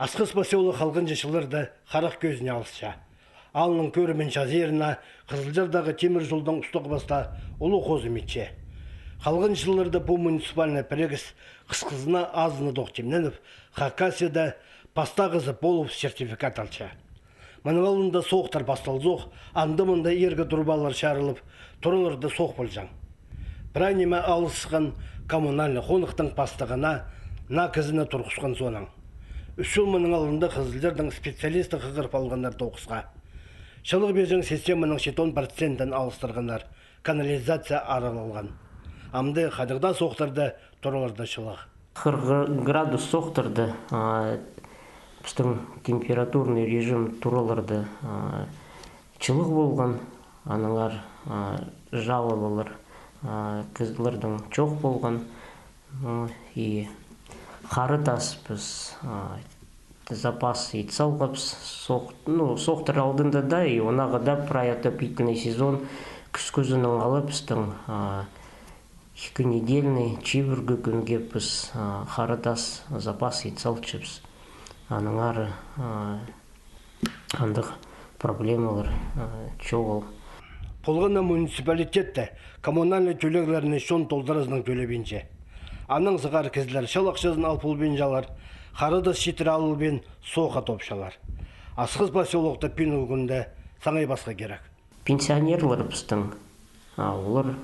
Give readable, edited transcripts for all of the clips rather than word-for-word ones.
Асқыс поселок халқын жышылырды қарақ көзіне алысша. Алының көрімен жазеріна Қызылжардағы темір жолдың ұстық баста ұлы қозы метше. Халқын жышылырды бұл муниципальный прегіс қысқызына азыны доқтемненіп, Хакасияда паста қызып болып сертификат алча. Мұның алында соқтар басталзоқ, андымында ергі тұрбалар шарылып, тұрылырды соқ болжаң. Бірайнеме алысқан коммунальны қонықтың пастығына, на кізіні тұрғысқан соның. Үшіл мұның алында Қызылжардың специалисті қығырып алғандар тоқысқа. Шылық бежің системаның 10% алыстырғандар, канализация аралалған. Амды қадырда соқтырды, тұрылырды шылық. 40 градус соқтырды, біздің температурный режим тұрылырды. Чылық болған, аныңар жалылылар, кізлердің чоқ болған. И қары тас біз запас ет салғапс, соқтыр алдында да, и онағыда проотопительный сезон күз көзінің алып біздің 2-недельный чибіргі күнге біз қары тас запас ет салчыбыз. Аныңар андық проблемалар чоғыл. Полғана муниципалитетті коммунальный төлеглеріне шон толдырызның төлебенше. Аның зығар кізлер шалақшызын алпылбен жалар, қарыды шетір алылбен соқа топшалар. Асқыз поселокта пен үлгінде саңай басқа керек. Пенсионерлар біздің, олар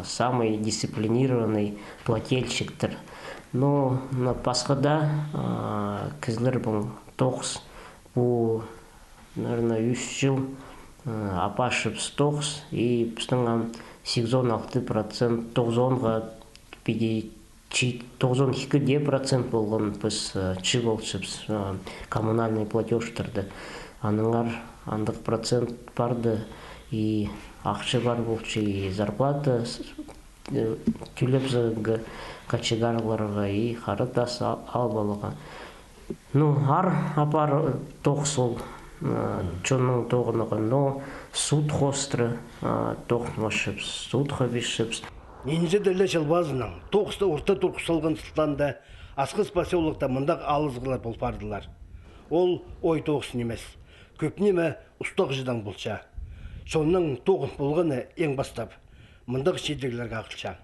самый дисциплинированный плательщиктер. Но на Пасхада кізлер бұл тоқс, бұл, наверное, 3 жыл апашып тоқс, и біздің 86%, 92% болған біз чығылшыбыз коммунальный платежтарды. Аныңар андық процент барды, и ақшы бар болчы, и зарплата түлепзі качығарларға, и қары тас албалыға. Ар апар тоқсыл чонның тоғынығы, но суд хостры тоқмашып, суд хабишып. Ненже дәлі жылбазының, тоқысты орта тұрқысылған сылтанда Асқыз поселокта мұндақ алызғылар болпардылар. Ол ой тоқсын емес, көпнеме ұстақ жыдан болча. Сонның тоғын болғаны ең бастап, мұндақ шедігілерге ақылша.